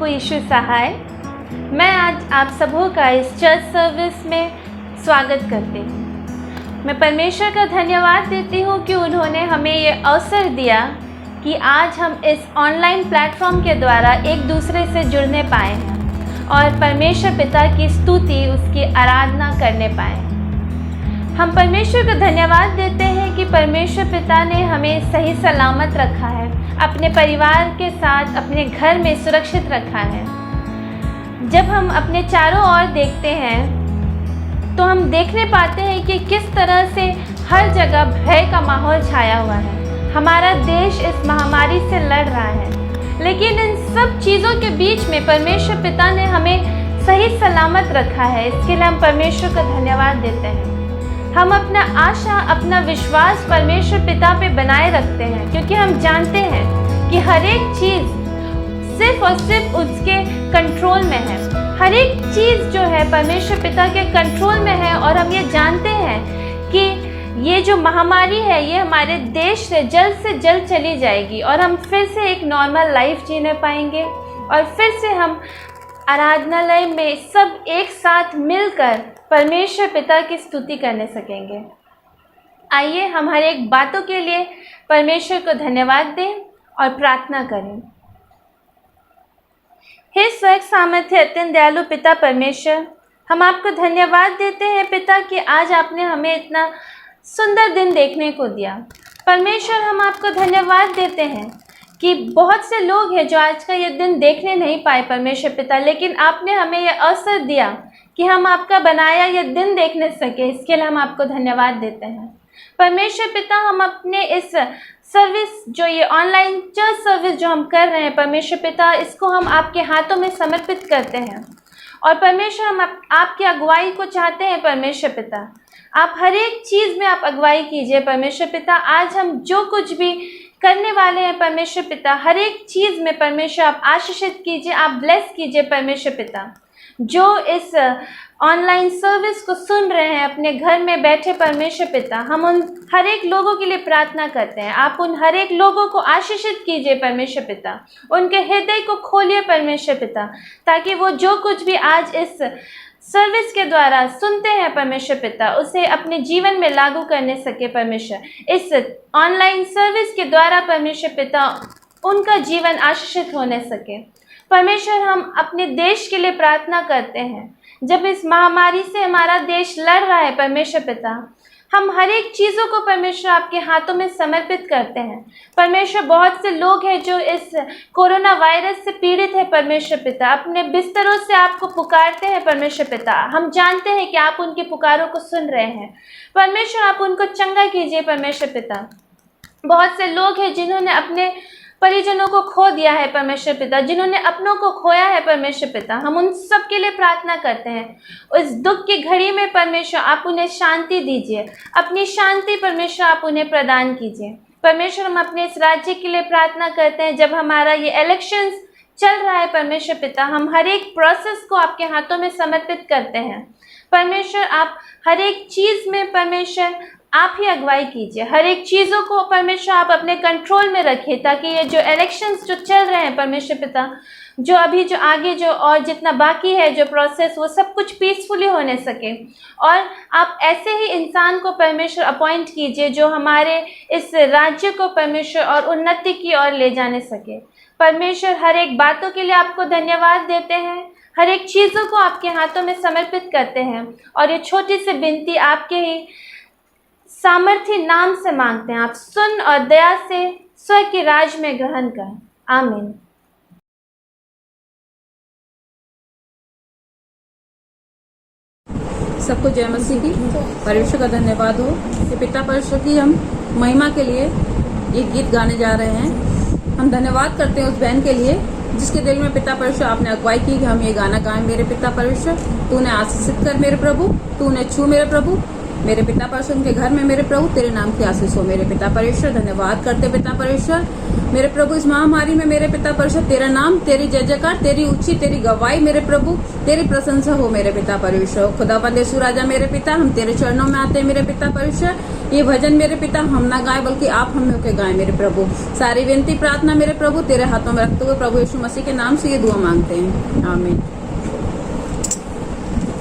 सबको यीशु सहाय। मैं आज आप सबों का इस चर्च सर्विस में स्वागत करती हूँ। मैं परमेश्वर का धन्यवाद देती हूँ कि उन्होंने हमें ये अवसर दिया कि आज हम इस ऑनलाइन प्लेटफॉर्म के द्वारा एक दूसरे से जुड़ने पाए हैं और परमेश्वर पिता की स्तुति, उसकी आराधना करने पाए। हम परमेश्वर को धन्यवाद देते हैं कि परमेश्वर पिता ने हमें सही सलामत रखा है, अपने परिवार के साथ अपने घर में सुरक्षित रखा है। जब हम अपने चारों ओर देखते हैं तो हम देखने पाते हैं कि किस तरह से हर जगह भय का माहौल छाया हुआ है। हमारा देश इस महामारी से लड़ रहा है, लेकिन इन सब चीज़ों के बीच में परमेश्वर पिता ने हमें सही सलामत रखा है। इसके लिए हम परमेश्वर का धन्यवाद देते हैं। हम अपना आशा, अपना विश्वास परमेश्वर पिता पे बनाए रखते हैं, क्योंकि हम जानते हैं कि हर एक चीज़ सिर्फ और सिर्फ उसके कंट्रोल में है। हर एक चीज़ जो है परमेश्वर पिता के कंट्रोल में है और हम ये जानते हैं कि ये जो महामारी है ये हमारे देश से जल्द चली जाएगी और हम फिर से एक नॉर्मल लाइफ जीने पाएंगे और फिर से हम आराधनालय में सब एक साथ मिलकर परमेश्वर पिता की स्तुति करने सकेंगे। आइए हम हर एक बातों के लिए परमेश्वर को धन्यवाद दें और प्रार्थना करें। हे स्वर्ग सामर्थ्य अत्यंत दयालु पिता परमेश्वर, हम आपको धन्यवाद देते हैं पिता कि आज आपने हमें इतना सुंदर दिन देखने को दिया। परमेश्वर, हम आपको धन्यवाद देते हैं कि बहुत से लोग हैं जो आज का ये दिन देखने नहीं पाए परमेश्वर पिता, लेकिन आपने हमें यह अवसर दिया कि हम आपका बनाया ये दिन देखने सके। इसके लिए हम आपको धन्यवाद देते हैं परमेश्वर पिता। हम अपने इस सर्विस, जो ये ऑनलाइन चर्च सर्विस जो हम कर रहे हैं परमेश्वर पिता, इसको हम आपके हाथों में समर्पित करते हैं और परमेश्वर हम आपकी अगुवाई को चाहते हैं परमेश्वर पिता। आप हर एक चीज़ में आप अगुवाई कीजिए परमेश्वर पिता। आज हम जो कुछ भी करने वाले हैं परमेश्वर पिता, हर एक चीज़ में परमेश्वर आप आशीषित कीजिए, आप ब्लेस कीजिए परमेश्वर पिता। जो इस ऑनलाइन सर्विस को सुन रहे हैं अपने घर में बैठे परमेश्वर पिता, हम उन हर एक लोगों के लिए प्रार्थना करते हैं। आप उन हर एक लोगों को आशीषित कीजिए परमेश्वर पिता, उनके हृदय को खोलिए परमेश्वर पिता, ताकि वो जो कुछ भी आज इस सर्विस के द्वारा सुनते हैं परमेश्वर पिता, उसे अपने जीवन में लागू करने सके परमेश्वर। इस ऑनलाइन सर्विस के द्वारा परमेश्वर पिता उनका जीवन आशीषित होने सके परमेश्वर। हम अपने देश के लिए प्रार्थना करते हैं। जब इस महामारी से हमारा देश लड़ रहा है परमेश्वर पिता, हम हर एक चीज़ों को परमेश्वर आपके हाथों में समर्पित करते हैं परमेश्वर। बहुत से लोग हैं जो इस कोरोना वायरस से पीड़ित है परमेश्वर पिता, अपने बिस्तरों से आपको पुकारते हैं परमेश्वर पिता। हम जानते हैं कि आप उनकी पुकारों को सुन रहे हैं परमेश्वर। आप उनको चंगा कीजिए परमेश्वर पिता। बहुत से लोग हैं जिन्होंने अपने परिजनों को खो दिया है परमेश्वर पिता, जिन्होंने अपनों को खोया है परमेश्वर पिता। हम उन सब के लिए प्रार्थना करते हैं। उस दुख की घड़ी में परमेश्वर आप उन्हें शांति दीजिए, अपनी शांति परमेश्वर आप उन्हें प्रदान कीजिए परमेश्वर। हम अपने इस राज्य के लिए प्रार्थना करते हैं। जब हमारा ये इलेक्शंस चल रहा है परमेश्वर पिता, हम हर एक प्रोसेस को आपके हाथों में समर्पित करते हैं परमेश्वर। आप हर एक चीज़ में परमेश्वर आप ही अगुवाई कीजिए। हर एक चीज़ों को परमेश्वर आप अपने कंट्रोल में रखिए, ताकि ये जो इलेक्शंस जो चल रहे हैं परमेश्वर पिता, जो अभी जो आगे जो और जितना बाकी है जो प्रोसेस, वो सब कुछ पीसफुली होने सके। और आप ऐसे ही इंसान को परमेश्वर अपॉइंट कीजिए जो हमारे इस राज्य को परमेश्वर और उन्नति की ओर ले जाने सके परमेश्वर। हर एक बातों के लिए आपको धन्यवाद देते हैं, हर एक चीज़ों को आपके हाथों में समर्पित करते हैं और ये छोटी सी विनती आपके ही सामर्थ्य नाम से मांगते हैं। आप सुन और दया से स्वर्ग के राज में ग्रहण करें। आमीन। सबको जय मसीह की। परमेश्वर का धन्यवाद हो कि पिता परमेश्वर की हम महिमा के लिए एक गीत गाने जा रहे हैं। हम धन्यवाद करते हैं उस बहन के लिए जिसके दिल में पिता परमेश्वर आपने अगुवाई की कि हम ये गाना गाएं। मेरे पिता परमेश्वर, तूने आशीषित कर मेरे प्रभु, तूने छू मेरे प्रभु, मेरे पिता परमेश्वर उनके घर में मेरे प्रभु तेरे नाम की आशीष हो। मेरे पिता परमेश्वर धन्यवाद करते पिता परमेश्वर मेरे प्रभु इस महामारी में मेरे पिता परमेश्वर तेरा नाम, तेरी जय जयकार, तेरी ऊंची, तेरी गवाही मेरे प्रभु, तेरी प्रशंसा हो मेरे पिता परमेश्वर। खुदावंद यीशु राजा मेरे पिता, हम तेरे चरणों में आते हैं मेरे पिता परमेश्वर। ये भजन मेरे पिता हम ना गाएं बल्कि आप हम होकर गाएं मेरे प्रभु। सारी विनती प्रार्थना मेरे प्रभु तेरे हाथों में रखते हुए प्रभु यीशु मसीह के नाम से ये दुआ मांगते हैं, आमीन।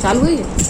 चालू हुई है।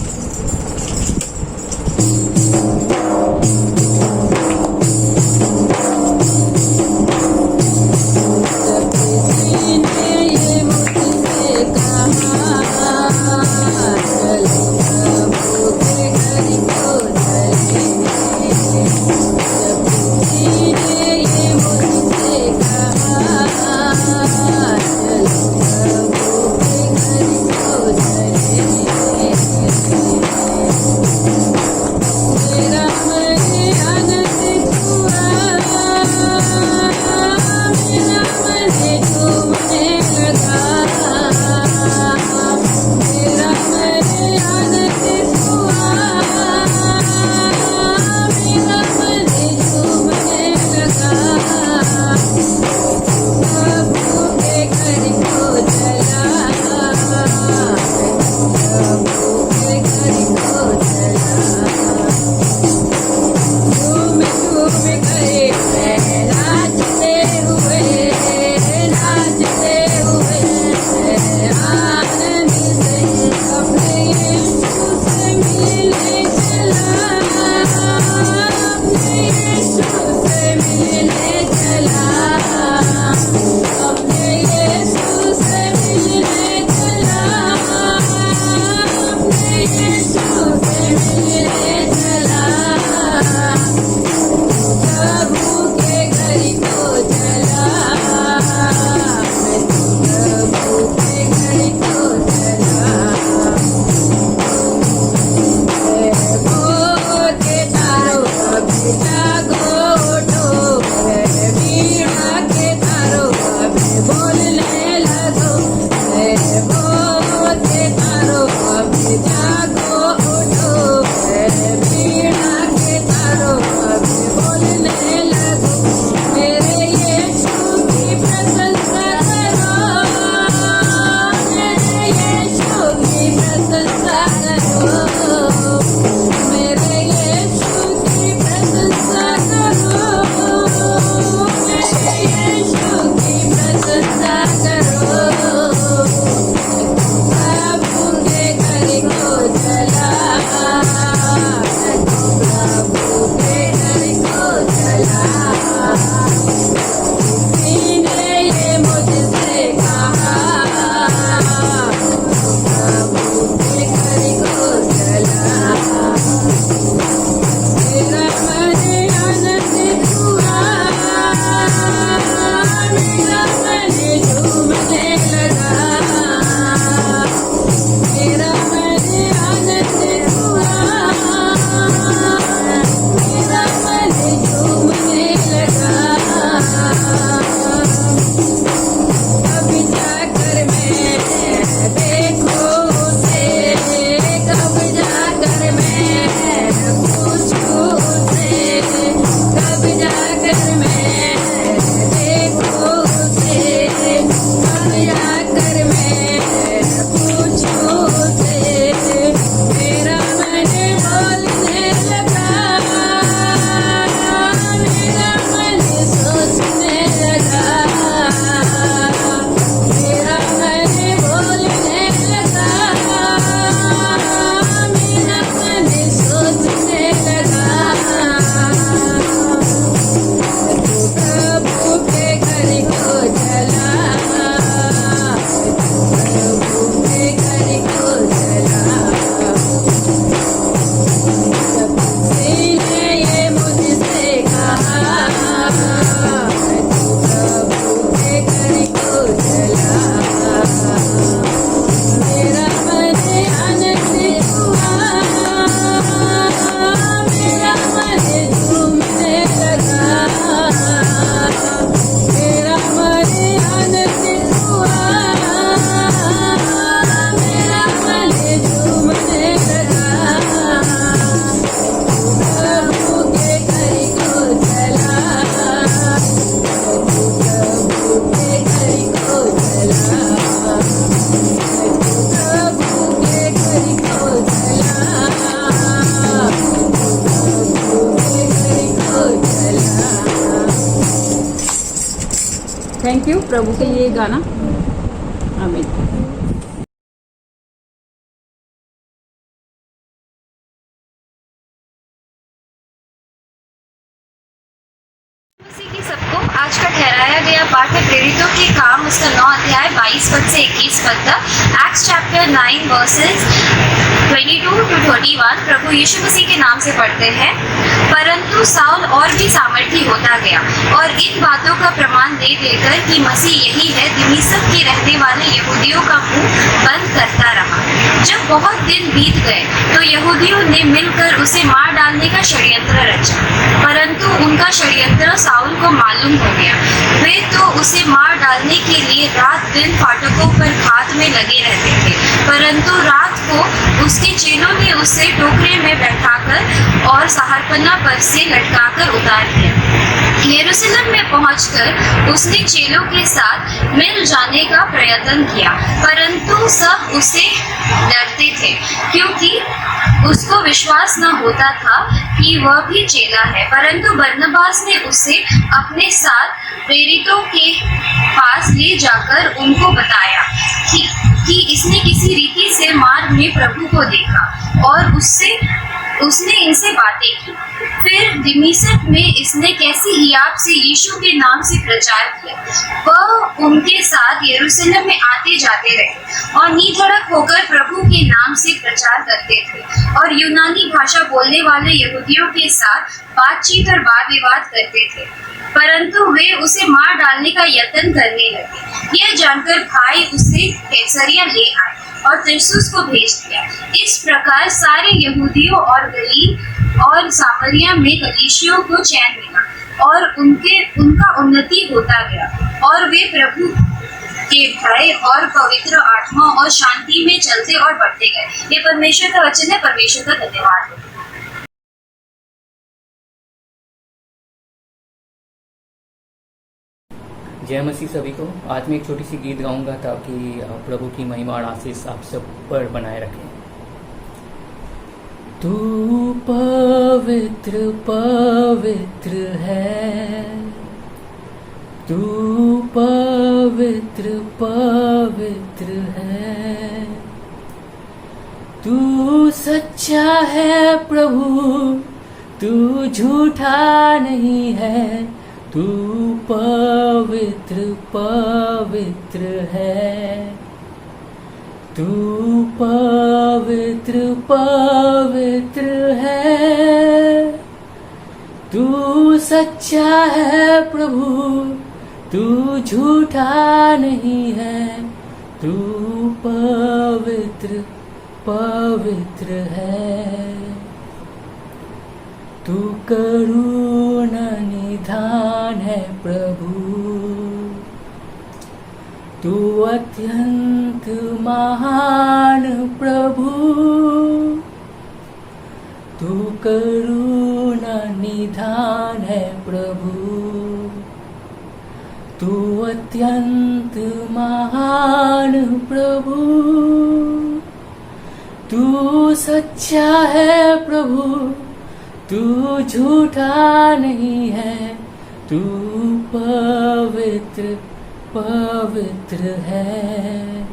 थैंक यू प्रभु के लिए ये गाना। आमीन। मसीह की सबको आज का ठहराया गया पाठ है प्रेरितों के काम उसका 9 अध्याय 22 पद से 21 पद तक। एक्ट्स चैप्टर 9 वर्सेस 22 to 31 प्रभु यीशु मसीह के नाम से पढ़ते हैं। परंतु साउल और भी सामर्थी होता गया और इन बातों का प्रमाण दे देकर कि मसीह यही है, दमिश्क के रहने वाले यहूदियों का मुंह बंद करता रहा। जब बहुत दिन बीत गए तो यहूदियों ने मिलकर उसे मार डालने का षड्यंत्र रचा, परंतु उनका षड्यंत्र साउल को मालूम हो गया। वे तो उसे मार डालने के लिए रात दिन फाटकों पर घात में लगे रहते थे, परंतु रात को उसके चेलों ने उसे टोकरे में बैठाकर और सहारपन्ना पर से लटकाकर उतार दिया। यरूशलेम में पहुंचकर उसने चेलों के साथ मिल जाने का प्रयत्न किया, परंतु सब उसे डरते थे, क्योंकि उसको विश्वास न होता था कि वह भी चेला है। परंतु बरनबास ने उसे अपने साथ प्रेरितों के पास ले जाकर उनको बताया कि इसने किसी रीति से मार्ग में प्रभु को देखा और उसने इनसे बातें की। फिर दमिश्क में इसने कैसी हियाब से यीशु के नाम से प्रचार किया। वह उनके साथ यरूशलेम में आते जाते रहे और निधड़क होकर प्रभु के नाम से प्रचार करते थे और यूनानी भाषा बोलने वाले यहूदियों के साथ बातचीत और वाद विवाद करते थे, परंतु वे उसे मार डालने का यत्न करने लगे। यह जानकर भाई उसे कैसरिया ले आए और तरसुस को भेज दिया। इस प्रकार सारे यहूदियों और गलील और सामरिया में कलीसियों को चैन मिला और उनका उन्नति होता गया और वे प्रभु के भय और पवित्र आत्मा और शांति में चलते और बढ़ते गए। ये परमेश्वर का वचन है। परमेश्वर का धन्यवाद हो। जय मसीह सभी को। आज मैं एक छोटी सी गीत गाऊंगा ताकि प्रभु की महिमा और आशीष आप सब पर बनाए रखें। तू पवित्र पवित्र है, तू पवित्र पवित्र है, तू सच्चा है प्रभु, तू झूठा नहीं है, तू पवित्र पवित्र है, तू पवित्र पवित्र है, तू सच्चा है प्रभु, तू झूठा नहीं है, तू पवित्र पवित्र है, तू करुणा निधान है प्रभु, तू अत्यंत महान प्रभु, तू करुणा निधान है प्रभु, तू अत्यंत महान प्रभु, तू सच्चा है प्रभु, तू झूठा नहीं है, तू पवित्र पवित्र है,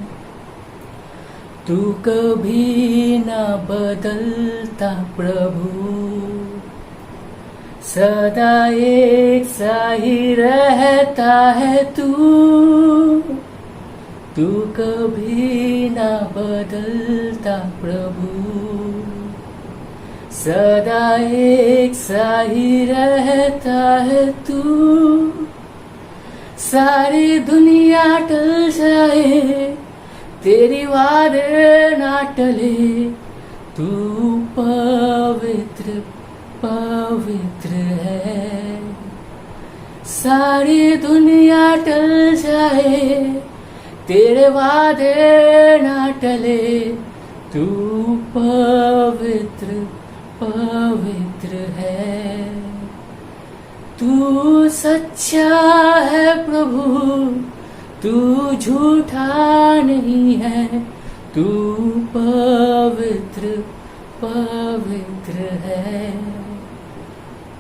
तू कभी न बदलता प्रभु, सदा एक सा ही रहता है तू कभी न बदलता प्रभु, सदा एक सा ही रहता है तू, सारी दुनिया टल जाए तेरी वादे ना टले, तू पवित्र पवित्र है, सारी दुनिया टल जाए तेरे वादे ना टले, तू पवित्र पवित्र है, तू सच्चा है प्रभु, तू झूठा नहीं है, तू पवित्र पवित्र है,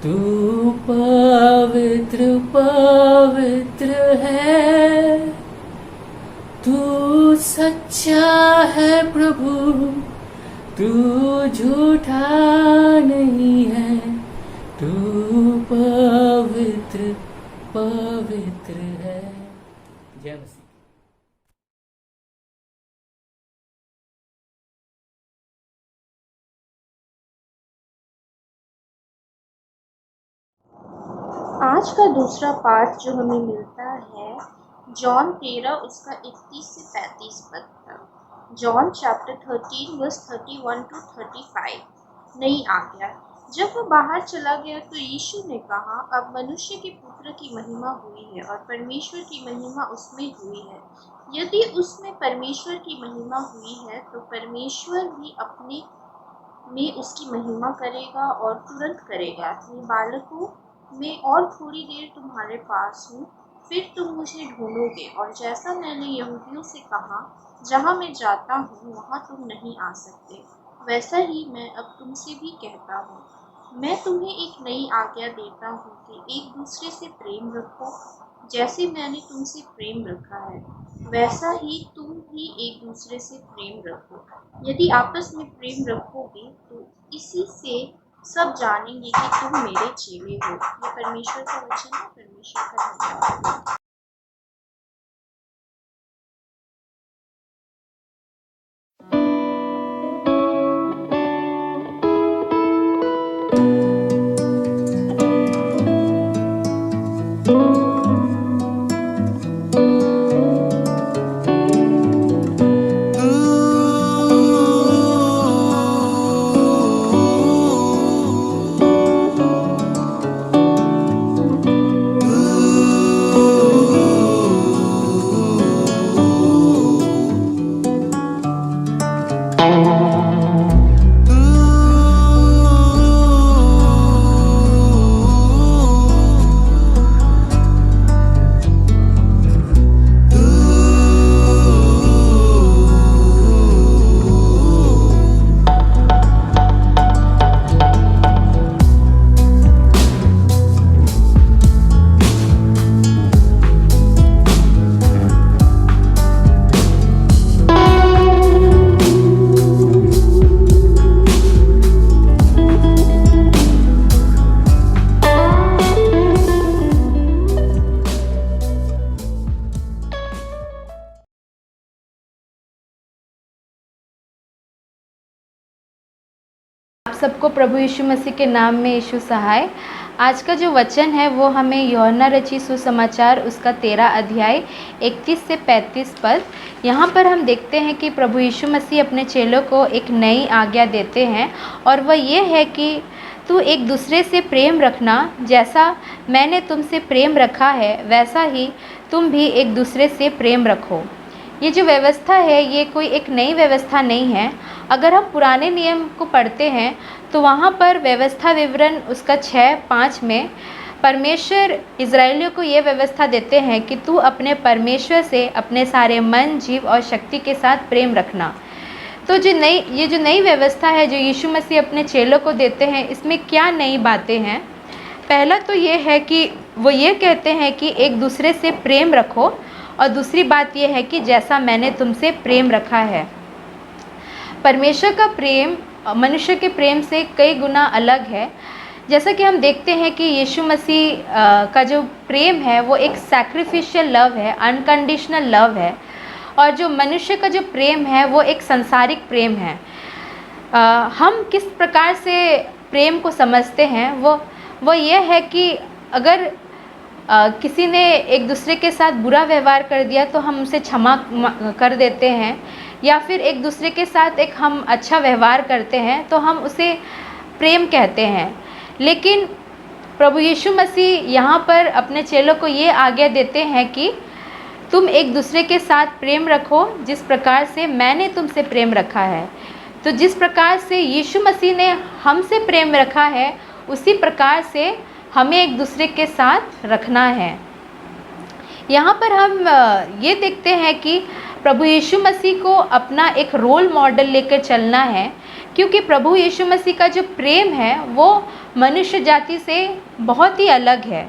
तू पवित्र पवित्र है, तू सच्चा है प्रभु, तू झूठा नहीं है, तू पवित्र पवित्र है। जय मसीह। आज का दूसरा पाठ जो हमें मिलता है जॉन 13 उसका 31 से 35 पद तक। John chapter 13 verse 31 to 35। नई आज्ञा। जब वह बाहर चला गया तो यीशु ने कहा, अब मनुष्य के पुत्र की महिमा हुई है और परमेश्वर की महिमा उसमें हुई है। यदि उसमें परमेश्वर की महिमा हुई है तो परमेश्वर भी अपने में उसकी महिमा करेगा और तुरंत करेगा। ये बालकों, मैं और थोड़ी देर तुम्हारे पास हूँ, फिर तुम मुझे ढूंढोगे, और जैसा मैंने यहूदियों से कहा, जहाँ मैं जाता हूँ वहाँ तुम नहीं आ सकते, वैसा ही मैं अब तुमसे भी कहता हूँ। मैं तुम्हें एक नई आज्ञा देता हूँ कि एक दूसरे से प्रेम रखो। जैसे मैंने तुमसे प्रेम रखा है वैसा ही तुम भी एक दूसरे से प्रेम रखो। यदि आपस में प्रेम रखोगे तो इसी से सब जानेंगे कि तुम मेरे चेले हो। ये परमेश्वर का वचन है। परमेश्वर का धन्यवाद। आप सबको प्रभु यीशु मसीह के नाम में यीशु सहाय। आज का जो वचन है वो हमें यूहन्ना रचित सुसमाचार उसका 13 अध्याय 31 से 35 पद। यहाँ पर हम देखते हैं कि प्रभु यीशु मसीह अपने चेलों को एक नई आज्ञा देते हैं और वह ये है कि तू एक दूसरे से प्रेम रखना। जैसा मैंने तुमसे प्रेम रखा है वैसा ही तुम भी एक दूसरे से प्रेम रखो। ये जो व्यवस्था है ये कोई एक नई व्यवस्था नहीं है। अगर हम पुराने नियम को पढ़ते हैं तो वहाँ पर व्यवस्था विवरण उसका 6:5 में परमेश्वर इज़राइलियों को ये व्यवस्था देते हैं कि तू अपने परमेश्वर से अपने सारे मन, जीव और शक्ति के साथ प्रेम रखना। तो ये जो नई व्यवस्था है जो यीशु मसीह अपने चेलों को देते हैं, इसमें क्या नई बातें हैं? पहला तो ये है कि वो ये कहते हैं कि एक दूसरे से प्रेम रखो, और दूसरी बात यह है कि जैसा मैंने तुमसे प्रेम रखा है। परमेश्वर का प्रेम मनुष्य के प्रेम से कई गुना अलग है। जैसा कि हम देखते हैं कि यीशु मसीह का जो प्रेम है वो एक सैक्रिफिशियल लव है, अनकंडीशनल लव है, और जो मनुष्य का जो प्रेम है वो एक सांसारिक प्रेम है। हम किस प्रकार से प्रेम को समझते हैं वो ये है कि अगर किसी ने एक दूसरे के साथ बुरा व्यवहार कर दिया तो हम उसे क्षमा कर देते हैं, या फिर एक दूसरे के साथ एक हम अच्छा व्यवहार करते हैं तो हम उसे प्रेम कहते हैं। लेकिन प्रभु यीशु मसीह यहाँ पर अपने चेलों को ये आज्ञा देते हैं कि तुम एक दूसरे के साथ प्रेम रखो जिस प्रकार से मैंने तुमसे प्रेम रखा है। तो जिस प्रकार से यीशु मसीह ने हमसे प्रेम रखा है उसी प्रकार से हमें एक दूसरे के साथ रखना है। यहाँ पर हम ये देखते हैं कि प्रभु यीशु मसीह को अपना एक रोल मॉडल लेकर चलना है क्योंकि प्रभु यीशु मसीह का जो प्रेम है वो मनुष्य जाति से बहुत ही अलग है।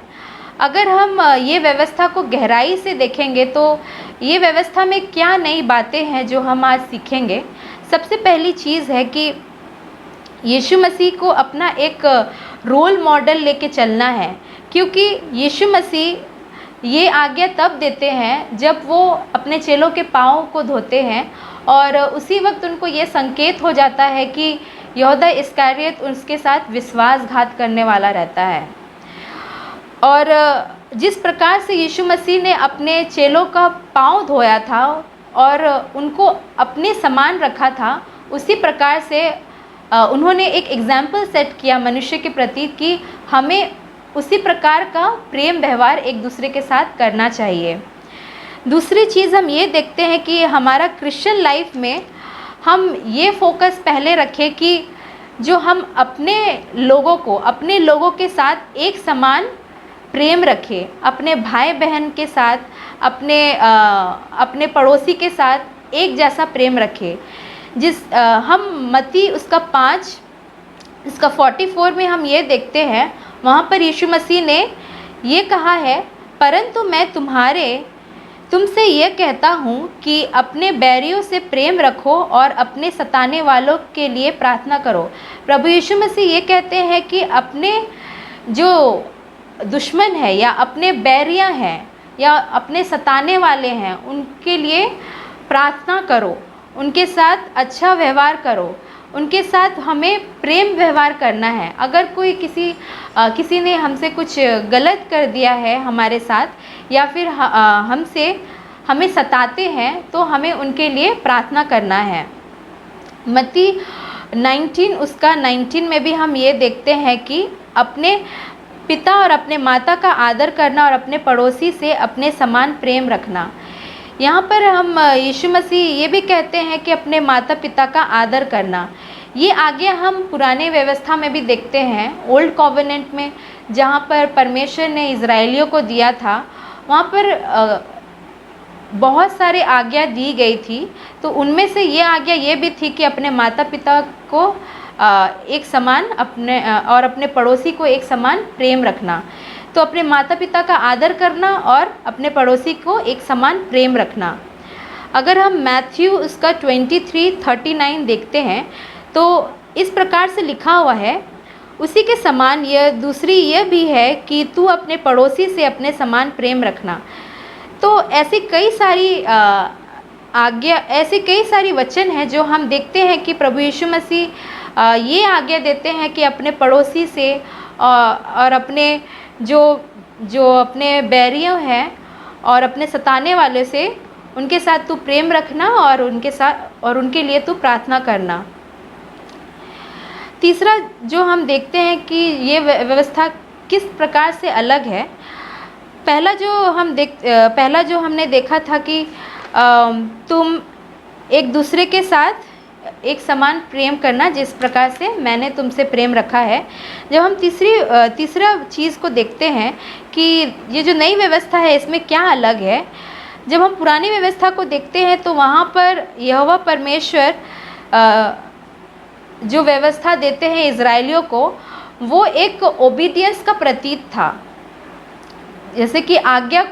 अगर हम ये व्यवस्था को गहराई से देखेंगे तो ये व्यवस्था में क्या नई बातें हैं जो हम आज सीखेंगे। सबसे पहली चीज़ है कि यीशु मसीह को अपना एक रोल मॉडल लेके चलना है, क्योंकि यीशु मसीह ये आज्ञा तब देते हैं जब वो अपने चेलों के पाँव को धोते हैं, और उसी वक्त उनको ये संकेत हो जाता है कि यहूदा इस्करियोत उसके साथ विश्वासघात करने वाला रहता है। और जिस प्रकार से यीशु मसीह ने अपने चेलों का पाँव धोया था और उनको अपने समान रखा था, उसी प्रकार से उन्होंने एक एग्जाम्पल सेट किया मनुष्य के प्रति कि हमें उसी प्रकार का प्रेम व्यवहार एक दूसरे के साथ करना चाहिए। दूसरी चीज़ हम ये देखते हैं कि हमारा क्रिश्चियन लाइफ में हम ये फोकस पहले रखें कि जो हम अपने लोगों के साथ एक समान प्रेम रखें, अपने भाई बहन के साथ, अपने पड़ोसी के साथ एक जैसा प्रेम रखें। हम मत्ती उसका 5 इसका 44 में हम ये देखते हैं, वहाँ पर यीशु मसीह ने ये कहा है, परंतु मैं तुमसे ये कहता हूँ कि अपने बैरियों से प्रेम रखो और अपने सताने वालों के लिए प्रार्थना करो। प्रभु यीशु मसीह ये कहते हैं कि अपने जो दुश्मन है या अपने बैरियाँ हैं या अपने सताने वाले हैं उनके लिए प्रार्थना करो, उनके साथ अच्छा व्यवहार करो, उनके साथ हमें प्रेम व्यवहार करना है। अगर कोई किसी ने हमसे कुछ गलत कर दिया है हमारे साथ, या फिर हमें सताते हैं, तो हमें उनके लिए प्रार्थना करना है। मत्ती 19 उसका 19 में भी हम ये देखते हैं कि अपने पिता और अपने माता का आदर करना और अपने पड़ोसी से अपने समान प्रेम रखना। यहाँ पर हम यीशु मसीह ये भी कहते हैं कि अपने माता पिता का आदर करना। ये आज्ञा हम पुराने व्यवस्था में भी देखते हैं, ओल्ड कॉवेनेंट में, जहाँ पर परमेश्वर ने इज़राइलियों को दिया था, वहाँ पर बहुत सारे आज्ञा दी गई थी। तो उनमें से ये आज्ञा ये भी थी कि अपने माता पिता को एक समान और अपने पड़ोसी को एक समान प्रेम रखना। तो अपने माता पिता का आदर करना और अपने पड़ोसी को एक समान प्रेम रखना। अगर हम मैथ्यू उसका 23:39 देखते हैं तो इस प्रकार से लिखा हुआ है, उसी के समान दूसरी यह भी है कि तू अपने पड़ोसी से अपने समान प्रेम रखना। तो ऐसी कई सारी वचन हैं जो हम देखते हैं कि प्रभु यीशु मसीह ये आज्ञा देते हैं कि अपने पड़ोसी से और अपने जो अपने बैरियों हैं और अपने सताने वाले से, उनके साथ तू प्रेम रखना और उनके लिए तू प्रार्थना करना। तीसरा जो हम देखते हैं कि ये व्यवस्था किस प्रकार से अलग है। पहला जो हमने देखा था कि तुम एक दूसरे के साथ एक समान प्रेम करना, जिस प्रकार से मैंने तुमसे प्रेम रखा है। जब हम तीसरा चीज़ को देखते हैं कि ये जो नई व्यवस्था है इसमें क्या अलग है। जब हम पुरानी व्यवस्था को देखते हैं तो वहाँ पर यहोवा परमेश्वर जो व्यवस्था देते हैं इज़राइलियों को, वो एक ओबीडियंस का प्रतीक था, जैसे कि आज्ञा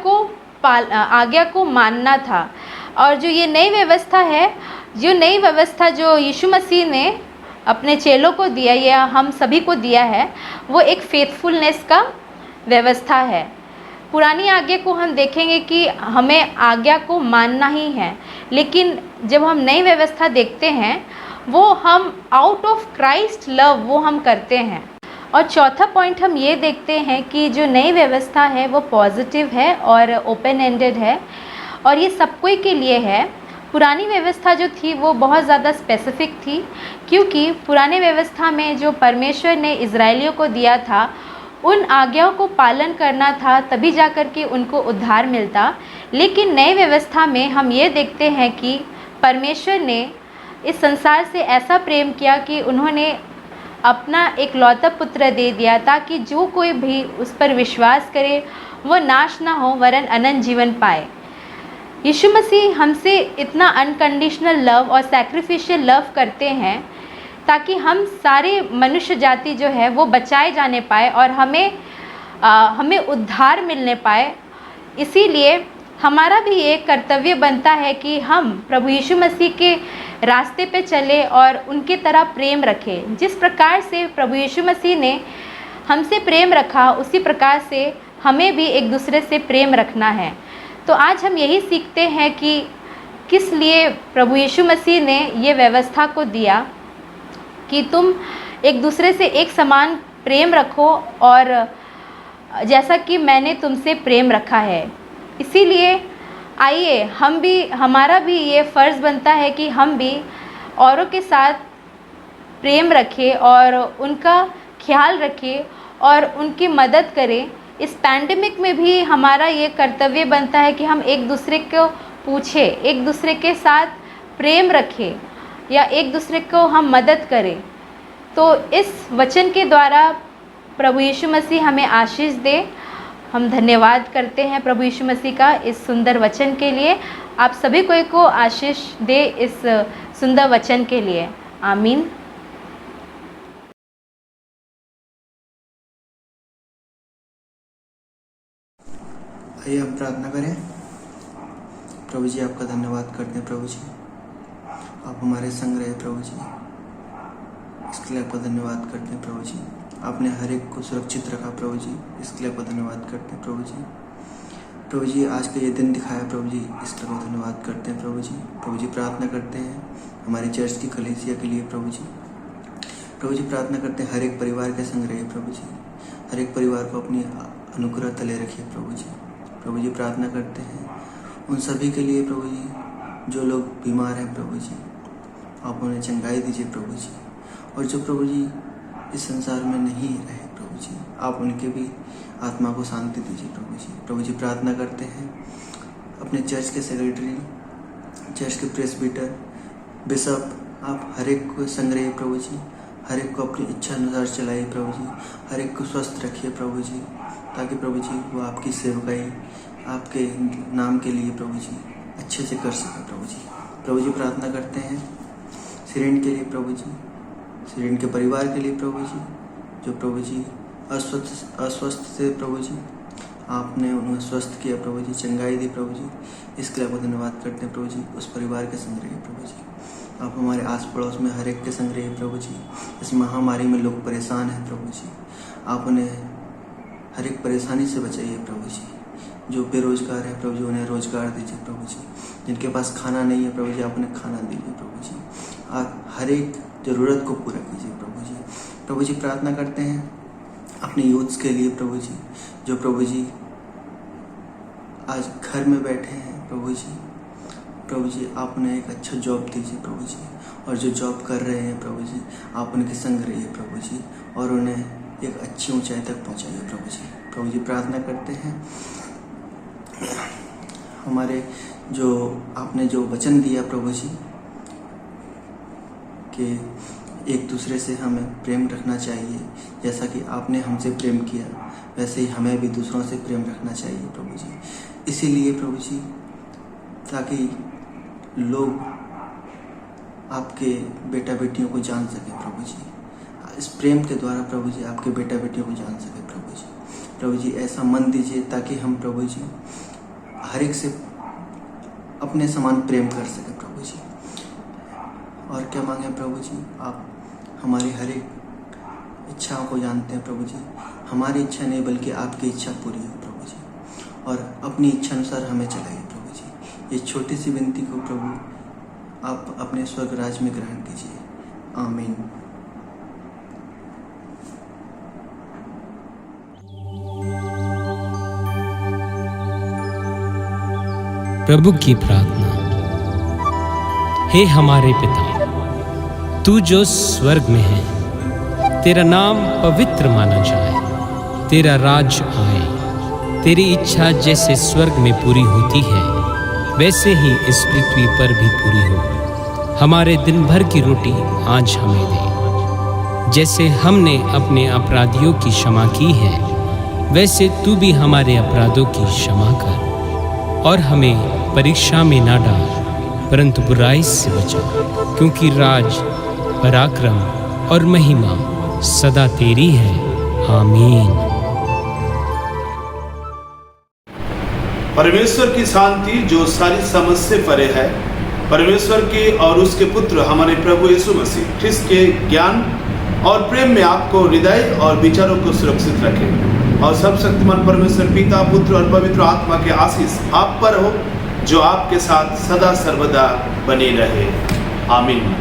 को मानना था। और जो ये नई व्यवस्था जो यीशु मसीह ने अपने चेलों को दिया या हम सभी को दिया है, वो एक फेथफुलनेस का व्यवस्था है। पुरानी आज्ञा को हम देखेंगे कि हमें आज्ञा को मानना ही है, लेकिन जब हम नई व्यवस्था देखते हैं वो हम आउट ऑफ क्राइस्ट लव वो हम करते हैं। और चौथा पॉइंट हम ये देखते हैं कि जो नई व्यवस्था है वो पॉजिटिव है और ओपन एंडेड है, और ये सब कोई के लिए है। पुरानी व्यवस्था जो थी वो बहुत ज़्यादा स्पेसिफिक थी, क्योंकि पुरानी व्यवस्था में जो परमेश्वर ने इज़राइलियों को दिया था, उन आज्ञाओं को पालन करना था, तभी जाकर के उनको उद्धार मिलता। लेकिन नई व्यवस्था में हम ये देखते हैं कि परमेश्वर ने इस संसार से ऐसा प्रेम किया कि उन्होंने अपना एक लौता पुत्र दे दिया, ताकि जो कोई भी उस पर विश्वास करे वो नाश ना हो वरन अनंत जीवन पाए। यीशु मसीह हमसे इतना अनकंडीशनल लव और सैक्रिफिशियल लव करते हैं ताकि हम सारे मनुष्य जाति जो है वो बचाए जाने पाए और हमें उद्धार मिलने पाए। इसीलिए हमारा भी एक कर्तव्य बनता है कि हम प्रभु यीशु मसीह के रास्ते पे चले और उनके तरह प्रेम रखें। जिस प्रकार से प्रभु यीशु मसीह ने हमसे प्रेम रखा, उसी प्रकार से हमें भी एक दूसरे से प्रेम रखना है। तो आज हम यही सीखते हैं कि किस लिए प्रभु यीशु मसीह ने ये व्यवस्था को दिया कि तुम एक दूसरे से एक समान प्रेम रखो, और जैसा कि मैंने तुमसे प्रेम रखा है। इसीलिए आइए हमारा भी ये फ़र्ज़ बनता है कि हम भी औरों के साथ प्रेम रखें और उनका ख्याल रखें और उनकी मदद करें। इस पैंडेमिक में भी हमारा ये कर्तव्य बनता है कि हम एक दूसरे को पूछें, एक दूसरे के साथ प्रेम रखें या एक दूसरे को हम मदद करें। तो इस वचन के द्वारा प्रभु यीशु मसीह हमें आशीष दे। हम धन्यवाद करते हैं प्रभु यीशु मसीह का इस सुंदर वचन के लिए। आप सभी को आशीष दे इस सुंदर वचन के लिए। आमीन। आइए हम प्रार्थना करें। प्रभु जी, आपका धन्यवाद करते हैं। प्रभु जी, आप हमारे संग रहे प्रभु जी, इसके लिए आपका धन्यवाद करते हैं। प्रभु जी, आपने हर एक को सुरक्षित रखा प्रभु जी, इसके लिए आपका धन्यवाद करते हैं। प्रभु जी, प्रभु जी, आज का ये दिन दिखाया प्रभु जी, इसके लिए धन्यवाद करते हैं। प्रभु जी, प्रभु जी, प्रार्थना करते हैं हमारी चर्च की कलीसिया के लिए प्रभु जी। प्रभु जी, प्रार्थना करते हैं हर एक परिवार के संग रहे प्रभु जी, हर एक परिवार को अपनी अनुग्रह तले रखिए प्रभु जी। प्रभु जी, प्रार्थना करते हैं उन सभी के लिए प्रभु जी जो लोग बीमार हैं प्रभु जी, आप उन्हें चंगाई दीजिए प्रभु जी। और जो प्रभु जी इस संसार में नहीं रहे प्रभु जी, आप उनके भी आत्मा को शांति दीजिए प्रभु जी। प्रभु जी, प्रार्थना करते हैं अपने चर्च के सेक्रेटरी, चर्च के प्रेस्बिटर, बिशप, आप हर एक को संग रहिए प्रभु जी, हर एक को अपनी इच्छा अनुसार चलाइए प्रभु जी, हर एक को स्वस्थ रखिए प्रभु जी, ताकि प्रभु जी वो आपकी सेवकाई आपके नाम के लिए प्रभु जी अच्छे से कर सके प्रभु जी। प्रभु जी, प्रार्थना करते हैं सिरेन के लिए प्रभु जी, सिरेन के परिवार के लिए प्रभु जी, जो प्रभु जी अस्वस्थ थे प्रभु जी, आपने उन्हें स्वस्थ किया प्रभु जी, चंगाई दी प्रभु जी, इसके लिए आपको धन्यवाद करते हैं प्रभु जी। उस परिवार के संग रहिए प्रभु जी, आप हमारे आस पड़ोस में हर एक के संग रहिए प्रभु जी। इस महामारी में लोग परेशान हैं प्रभु जी, आप उन्हें हर एक परेशानी से बचाइए प्रभु जी। जो बेरोजगार है प्रभु जी, उन्हें रोजगार दीजिए प्रभु जी। जिनके पास खाना नहीं है प्रभु जी, आप उन्हें खाना दीजिए प्रभु जी। आप हर एक ज़रूरत को पूरा कीजिए प्रभु जी। प्रभु जी, प्रार्थना करते हैं अपने यूथ्स के लिए प्रभु जी, जो प्रभु जी आज घर में बैठे हैं प्रभु जी। प्रभु जी, आप उन्हें एक अच्छा जॉब दीजिए प्रभु जी, और जो जॉब कर रहे हैं प्रभु जी, आप उनके संग रहिए प्रभु जी, और उन्हें एक अच्छी ऊंचाई तक पहुंचाइए प्रभु जी। प्रभु जी, प्रार्थना करते हैं हमारे जो आपने जो वचन दिया प्रभु जी कि एक दूसरे से हमें प्रेम रखना चाहिए, जैसा कि आपने हमसे प्रेम किया वैसे ही हमें भी दूसरों से प्रेम रखना चाहिए प्रभु जी। इसीलिए प्रभु जी, ताकि लोग आपके बेटा बेटियों को जान सकें प्रभु जी, इस प्रेम के द्वारा प्रभु जी आपके बेटा बेटियों को जान सके प्रभु जी। प्रभु जी, ऐसा मन दीजिए ताकि हम प्रभु जी हर एक से अपने समान प्रेम कर सके प्रभु जी। और क्या मांगे प्रभु जी, आप हमारी हर एक इच्छाओं को जानते हैं प्रभु जी। हमारी इच्छा नहीं बल्कि आपकी इच्छा पूरी हो प्रभु जी, और अपनी इच्छा अनुसार हमें चलाइए प्रभु जी। ये छोटी सी विनती को प्रभु आप अपने स्वर्ग राज में ग्रहण कीजिए। आमीन। प्रभु की प्रार्थना। हे हमारे पिता, तू जो स्वर्ग में है, तेरा नाम पवित्र माना जाए, तेरा राज आए, तेरी इच्छा जैसे स्वर्ग में पूरी होती है वैसे ही इस पृथ्वी पर भी पूरी हो। हमारे दिन भर की रोटी आज हमें दे, जैसे हमने अपने अपराधियों की क्षमा की है वैसे तू भी हमारे अपराधों की क्षमा कर, और हमें परीक्षा में ना डाल परंतु बुराई से बचा, क्योंकि राज, पराक्रम और महिमा सदा तेरी है। आमीन। परमेश्वर की शांति जो सारी समझ से परे है, परमेश्वर के और उसके पुत्र हमारे प्रभु यीशु मसीह ख्रिस्त के ज्ञान और प्रेम में आपको हृदय और विचारों को सुरक्षित रखे और सब शक्तिमान परमेश्वर पिता, पुत्र और पवित्र आत्मा के आशीष आप पर हो, जो आपके साथ सदा सर्वदा बनी रहे। आमीन।